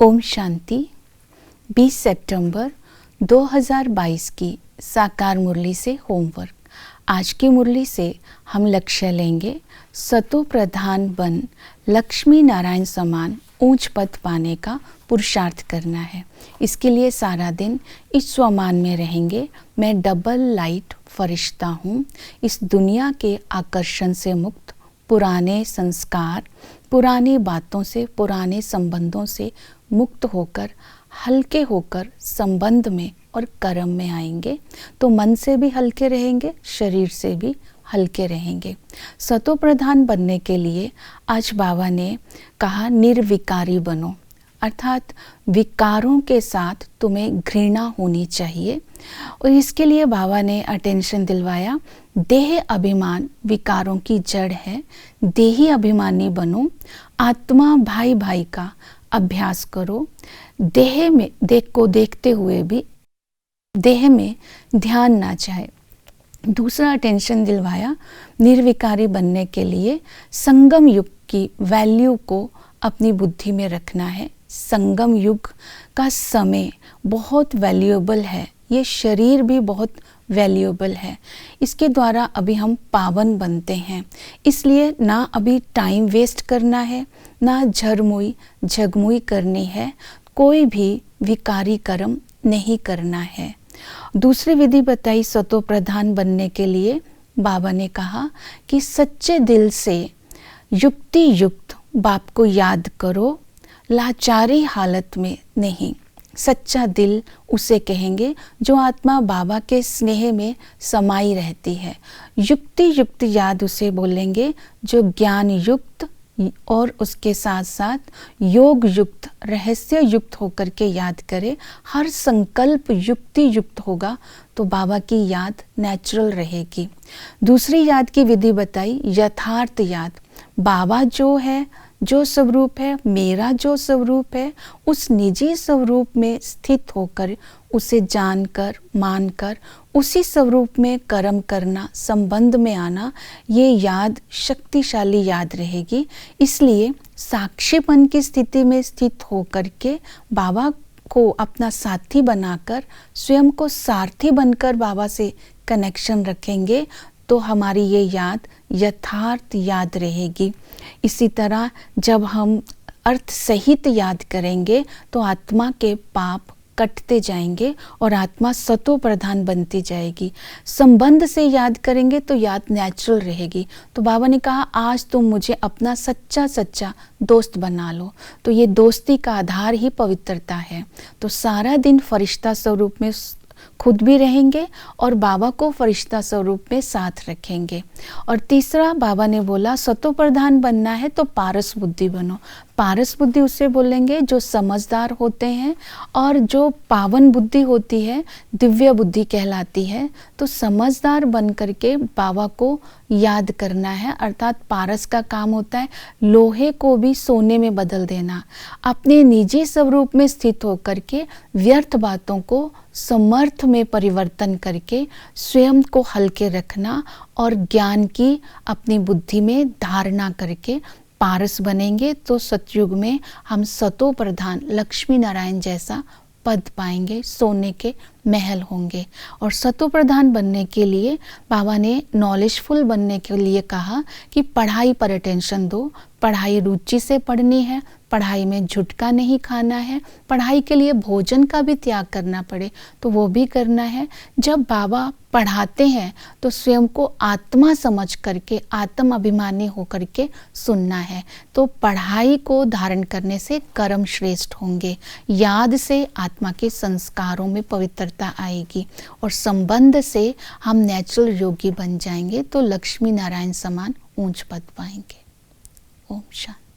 ओम शांति। 20 सितंबर 2022 की साकार मुरली से होमवर्क। आज की मुरली से हम लक्ष्य लेंगे सतो प्रधान बन लक्ष्मी नारायण समान ऊंच पद पाने का पुरुषार्थ करना है। इसके लिए सारा दिन इस स्वमान में रहेंगे, मैं डबल लाइट फरिश्ता हूँ, इस दुनिया के आकर्षण से मुक्त, पुराने संस्कार, पुरानी बातों से, पुराने संबंधों से मुक्त होकर, हल्के होकर संबंध में और कर्म में आएंगे तो मन से भी हल्के रहेंगे, शरीर से भी हल्के रहेंगे। सतो प्रधान बनने के लिए आज बाबा ने कहा निर्विकारी बनो, अर्थात विकारों के साथ तुम्हें घृणा होनी चाहिए। और इसके लिए बाबा ने अटेंशन दिलवाया, देह अभिमान विकारों की जड़ है, देही अभिमानी बनो, आत्मा भाई भाई का अभ्यास करो, देह में देखते हुए भी देह में ध्यान ना जाए। दूसरा अटेंशन दिलवाया, निर्विकारी बनने के लिए संगम युग की वैल्यू को अपनी बुद्धि में रखना है। संगम युग का समय बहुत वैल्यूएबल है, ये शरीर भी बहुत वैल्यूएबल है, इसके द्वारा अभी हम पावन बनते हैं। इसलिए ना अभी टाइम वेस्ट करना है, ना झरमुई झगमुई करनी है, कोई भी विकारी कर्म नहीं करना है। दूसरी विधि बताई सतो प्रधान बनने के लिए। बाबा ने कहा कि सच्चे दिल से युक्ति युक्त बाप को याद करो, लाचारी हालत में नहीं। सच्चा दिल उसे कहेंगे जो आत्मा बाबा के स्नेह में समाई रहती है। युक्ति युक्त याद उसे बोलेंगे जो ज्ञान युक्त और उसके साथ साथ योग युक्त, रहस्य युक्त होकर के याद करे। हर संकल्प युक्ति युक्त होगा तो बाबा की याद नेचुरल रहेगी। दूसरी याद की विधि बताई, यथार्थ याद। बाबा जो है, जो स्वरूप है, मेरा जो स्वरूप है, उस निजी स्वरूप में स्थित होकर उसे जानकर, मानकर उसी स्वरूप में कर्म करना, संबंध में आना, ये याद शक्तिशाली याद रहेगी। इसलिए साक्षीपन की स्थिति में स्थित होकर के बाबा को अपना साथी बनाकर, स्वयं को सारथी बनकर बाबा से कनेक्शन रखेंगे तो हमारी ये याद यथार्थ याद रहेगी। इसी तरह जब हम अर्थ सहित याद करेंगे तो आत्मा के पाप कटते जाएंगे और आत्मा सतो प्रधान बनती जाएगी। संबंध से याद करेंगे तो याद नेचुरल रहेगी। तो बाबा ने कहा आज तुम मुझे अपना सच्चा दोस्त बना लो। तो ये दोस्ती का आधार ही पवित्रता है। तो सारा दिन फरिश्ता स्वरूप में खुद भी रहेंगे और बाबा को फरिश्ता स्वरूप में साथ रखेंगे। और तीसरा बाबा ने बोला सतो प्रधान बनना है तो पारस बुद्धि बनो। पारस बुद्धि उसे बोलेंगे जो समझदार होते हैं और जो पावन बुद्धि होती है, दिव्य बुद्धि कहलाती है। तो समझदार बन करके बाबा को याद करना है, अर्थात पारस का काम होता है लोहे को भी सोने में बदल देना। अपने निजी स्वरूप में स्थित होकर के व्यर्थ बातों को समर्थ में परिवर्तन करके स्वयं को हल्के रखना और ज्ञान की अपनी बुद्धि में धारणा करके पारस बनेंगे तो सतयुग में हम सतो प्रधान लक्ष्मी नारायण जैसा पद पाएंगे, सोने के महल होंगे। और सतो प्रधान बनने के लिए बाबा ने नॉलेजफुल बनने के लिए कहा कि पढ़ाई पर अटेंशन दो, पढ़ाई रुचि से पढ़नी है, पढ़ाई में झुटका नहीं खाना है, पढ़ाई के लिए भोजन का भी त्याग करना पड़े तो वो भी करना है। जब बाबा पढ़ाते हैं तो स्वयं को आत्मा समझ करके, आत्म अभिमानी होकर के सुनना है। तो पढ़ाई को धारण करने से कर्म श्रेष्ठ होंगे, याद से आत्मा के संस्कारों में पवित्रता आएगी और संबंध से हम नेचुरल योगी बन जाएंगे तो लक्ष्मी नारायण समान ऊंच पद पाएंगे। ओम शांति।